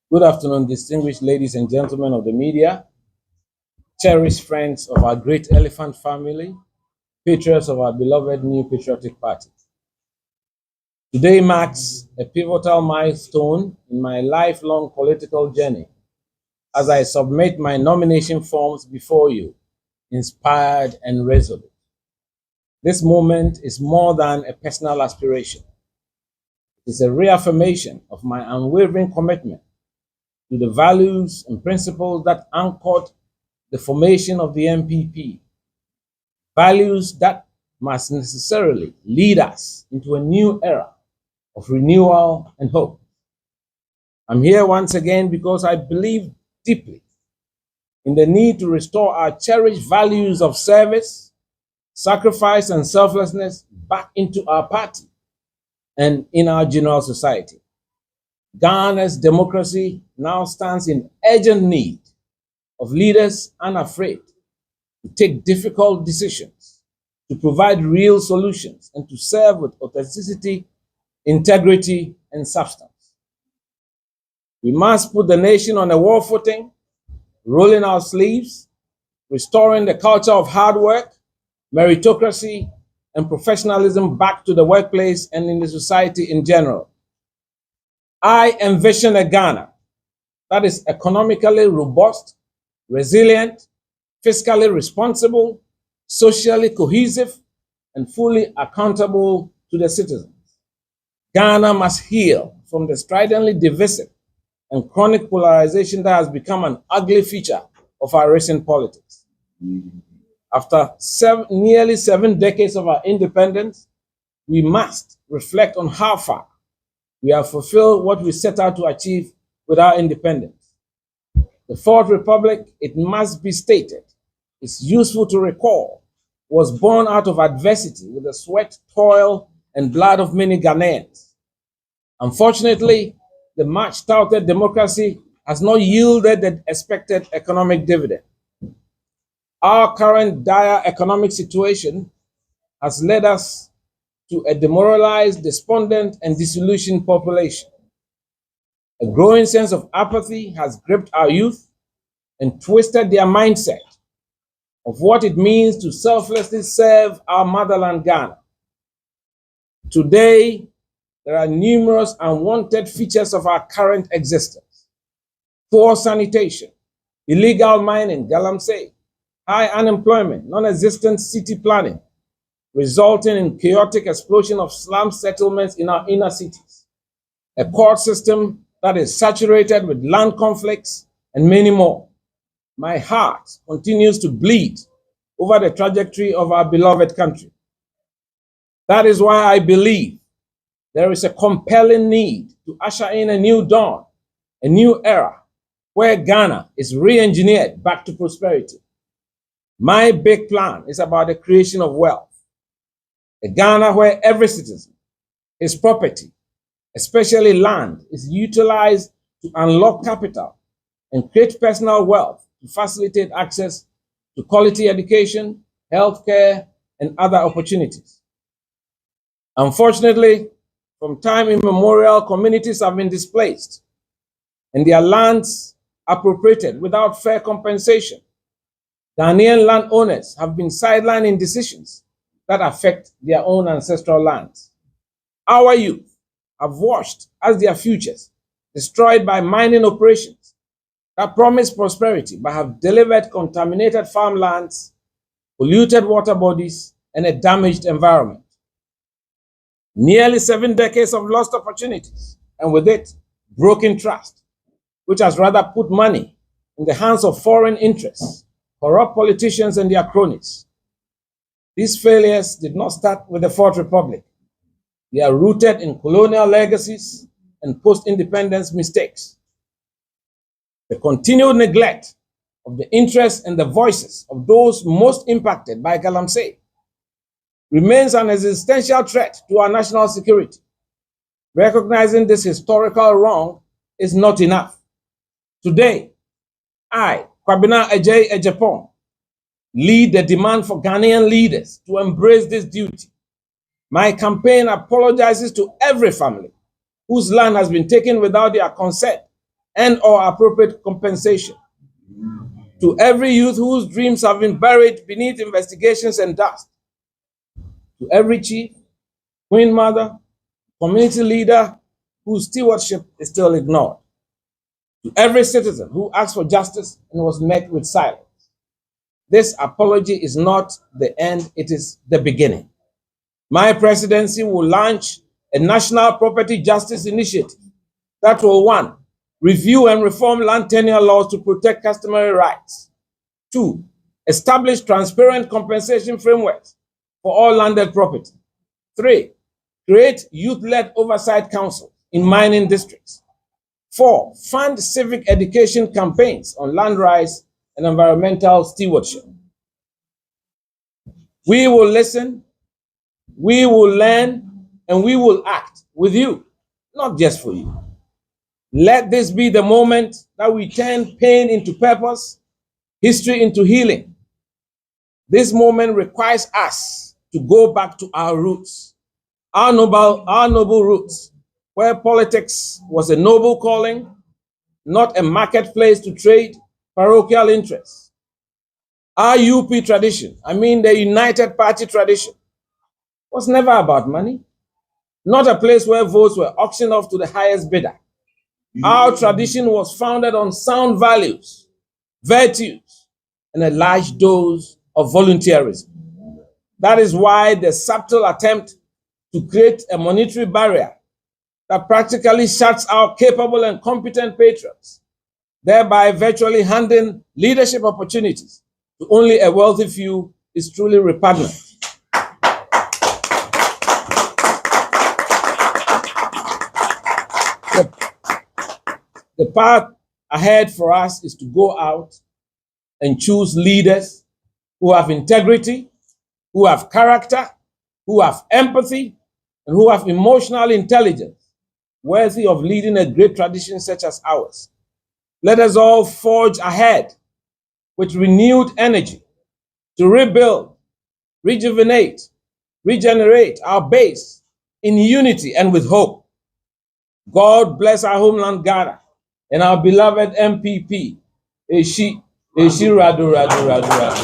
Good afternoon, distinguished ladies and gentlemen of the media, cherished friends of our great elephant family, patriots of our beloved New Patriotic Party. Today marks a pivotal milestone in my lifelong political journey as I submit my nomination forms before you, inspired and resolute. This moment is more than a personal aspiration. It is a reaffirmation of my unwavering commitment to the values and principles that anchored the formation of the NPP, values that must necessarily lead us into a new era of renewal and hope. I'm here once again because I believe deeply in the need to restore our cherished values of service, sacrifice, and selflessness back into our party and in our general society. Ghana's democracy now stands in urgent need of leaders unafraid to take difficult decisions, to provide real solutions, and to serve with authenticity, integrity, and substance. We must put the nation on a war footing, rolling our sleeves, restoring the culture of hard work, meritocracy, and professionalism back to the workplace and in the society in general. I envision a Ghana that is economically robust, resilient, fiscally responsible, socially cohesive, and fully accountable to the citizens. Ghana must heal from the stridently divisive and chronic polarization that has become an ugly feature of our recent politics. After nearly 7 decades of our independence, we must reflect on how far we have fulfilled what we set out to achieve with our independence. The Fourth Republic, it must be stated, is useful to recall, was born out of adversity with the sweat, toil, and blood of many Ghanaians. Unfortunately, the much-touted democracy has not yielded the expected economic dividend. Our current dire economic situation has led us to a demoralized, despondent, and disillusioned population. A growing sense of apathy has gripped our youth and twisted their mindset of what it means to selflessly serve our motherland, Ghana. Today, there are numerous unwanted features of our current existence: poor sanitation, illegal mining, galamsey, high unemployment, non-existent city planning, resulting in chaotic explosion of slum settlements in our inner cities, a court system that is saturated with land conflicts, and many more. My heart continues to bleed over the trajectory of our beloved country. That is why I believe there is a compelling need to usher in a new dawn, a new era, where Ghana is re-engineered back to prosperity. My big plan is about the creation of wealth. A Ghana where every citizen, his property, especially land, is utilized to unlock capital and create personal wealth to facilitate access to quality education, healthcare, and other opportunities. Unfortunately, from time immemorial, communities have been displaced and their lands appropriated without fair compensation. Ghanaian landowners have been sidelined in decisions that affect their own ancestral lands. Our youth have watched as their futures destroyed by mining operations that promise prosperity but have delivered contaminated farmlands, polluted water bodies, and a damaged environment. Nearly 7 decades of lost opportunities, and with it, broken trust, which has rather put money in the hands of foreign interests, corrupt politicians, and their cronies. These failures did not start with the Fourth Republic. They are rooted in colonial legacies and post-independence mistakes. The continued neglect of the interests and the voices of those most impacted by galamsey remains an existential threat to our national security. Recognizing this historical wrong is not enough. Today, I, Kwabena Agyepong, lead the demand for Ghanaian leaders to embrace this duty. My campaign apologizes to every family whose land has been taken without their consent and or appropriate compensation. To every youth whose dreams have been buried beneath investigations and dust. To every chief, queen mother, community leader whose stewardship is still ignored. To every citizen who asked for justice and was met with silence. This apology is not the end, it is the beginning. My presidency will launch a national property justice initiative that will, 1, review and reform land tenure laws to protect customary rights. 2, establish transparent compensation frameworks for all landed property. 3, create youth-led oversight councils in mining districts. 4, fund civic education campaigns on land rights and environmental stewardship. We will listen, we will learn, and we will act with you, not just for you. Let this be the moment that we turn pain into purpose, history into healing. This moment requires us to go back to our roots, our noble roots, where politics was a noble calling, not a marketplace to trade parochial interests. Our UP tradition, the United Party tradition, was never about money, not a place where votes were auctioned off to the highest bidder. Our tradition was founded on sound values, virtues, and a large dose of volunteerism. That is why the subtle attempt to create a monetary barrier that practically shuts out capable and competent patrons, thereby virtually handing leadership opportunities to only a wealthy few, is truly repugnant. The path ahead for us is to go out and choose leaders who have integrity, who have character, who have empathy, and who have emotional intelligence, worthy of leading a great tradition such as ours. Let us all forge ahead with renewed energy to rebuild, rejuvenate, regenerate our base in unity and with hope. God bless our homeland Ghana and our beloved NPP. Eshi Radu Radu Radu Radu.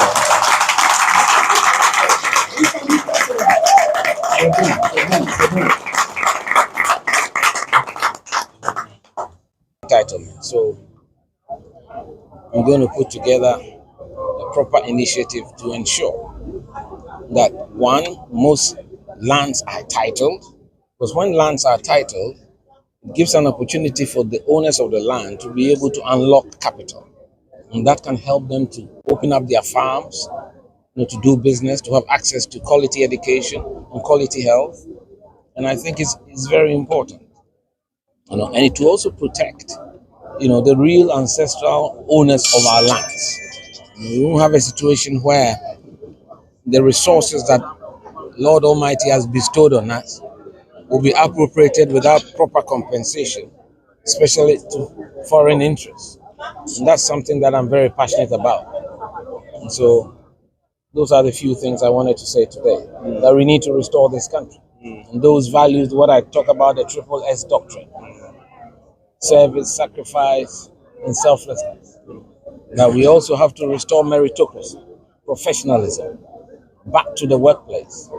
Entitlement. So I'm going to put together a proper initiative to ensure that, 1, most lands are titled, because when lands are titled, it gives an opportunity for the owners of the land to be able to unlock capital. And that can help them to open up their farms, to do business, to have access to quality education and quality health. And I think it's very important. And it will also protect, the real ancestral owners of our lands. We won't have a situation where the resources that Lord Almighty has bestowed on us will be appropriated without proper compensation, especially to foreign interests. And that's something that I'm very passionate about. And so those are the few things I wanted to say today, that we need to restore this country. And those values, what I talk about, the triple S doctrine, service, sacrifice, and selflessness. That we also have to restore meritocracy, professionalism, back to the workplace,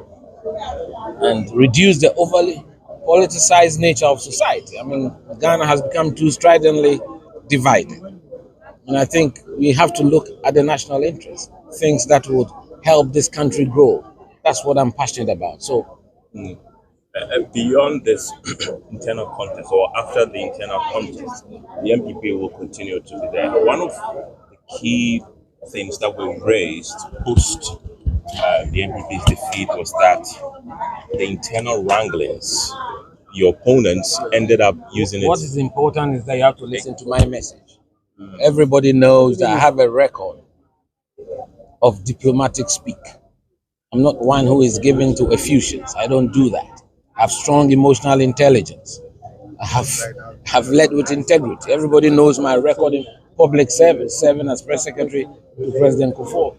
and reduce the overly politicized nature of society. Ghana has become too stridently divided. And I think we have to look at the national interest, things that would help this country grow. That's what I'm passionate about. So, beyond this internal contest, or after the internal contest, the MPP will continue to be there. One of the key things that were raised post the MPP's defeat was that the internal wranglings, your opponents ended up using it. What is important is that you have to listen to my message. Everybody knows that I have a record of diplomatic speak. I'm not one who is given to effusions. I don't do that. I have strong emotional intelligence. I have led with integrity. Everybody knows my record in public service, serving as press secretary to President Kufuor.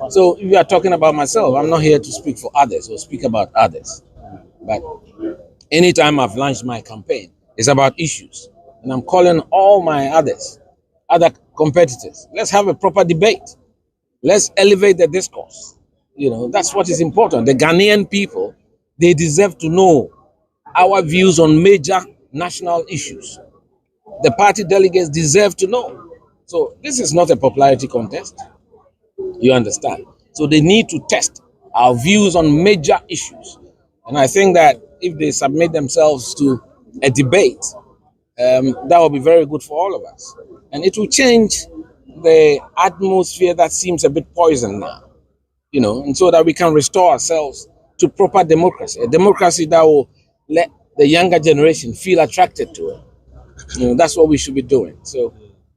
So if you are talking about myself, I'm not here to speak for others or speak about others. But anytime I've launched my campaign, it's about issues. And I'm calling all my other competitors. Let's have a proper debate. Let's elevate the discourse. That's what is important. The Ghanaian people, they deserve to know our views on major national issues. The party delegates deserve to know. So this is not a popularity contest. You understand? So they need to test our views on major issues. And I think that if they submit themselves to a debate, that will be very good for all of us. And it will change the atmosphere that seems a bit poisoned now, and so that we can restore ourselves to proper democracy, a democracy that will let the younger generation feel attracted to it. That's what we should be doing. So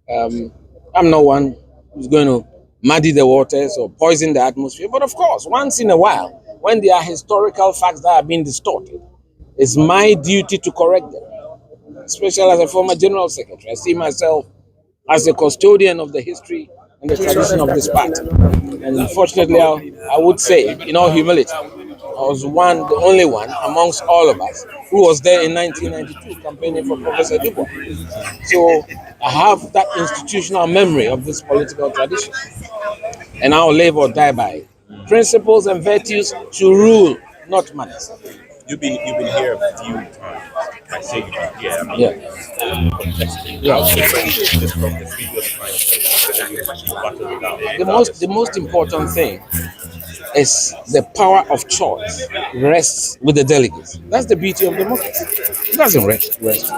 I'm not one who's going to muddy the waters or poison the atmosphere. But of course, once in a while, when there are historical facts that are being distorted, it's my duty to correct them. Especially as a former general secretary, I see myself as a custodian of the history and the tradition of this party. And unfortunately, I would say, in all humility, I was the only one amongst all of us who was there in 1992 campaigning for Professor Dubois. So I have that institutional memory of this political tradition, and I'll live or die by it. Principles and virtues should rule, not manners. You've been here a few times. I say you've been here. Contesting. Yeah. How different is this from the previous times? The most important thing is the power of choice rests with the delegates. That's the beauty of democracy. It doesn't rest with us.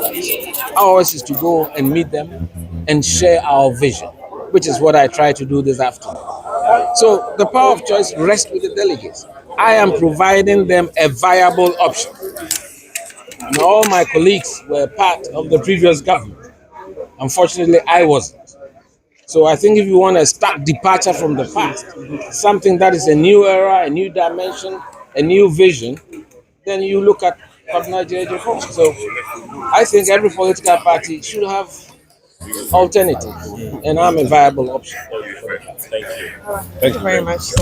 Ours is to go and meet them and share our vision, which is what I try to do this afternoon. So the power of choice rests with the delegates. I am providing them a viable option. And all my colleagues were part of the previous government. Unfortunately, I wasn't. So I think if you want a stark departure from the past, something that is a new era, a new dimension, a new vision, then you look at Kwabena Agyepong. So I think every political party should have alternatives, and I'm a viable option. Thank you. Thank you very much.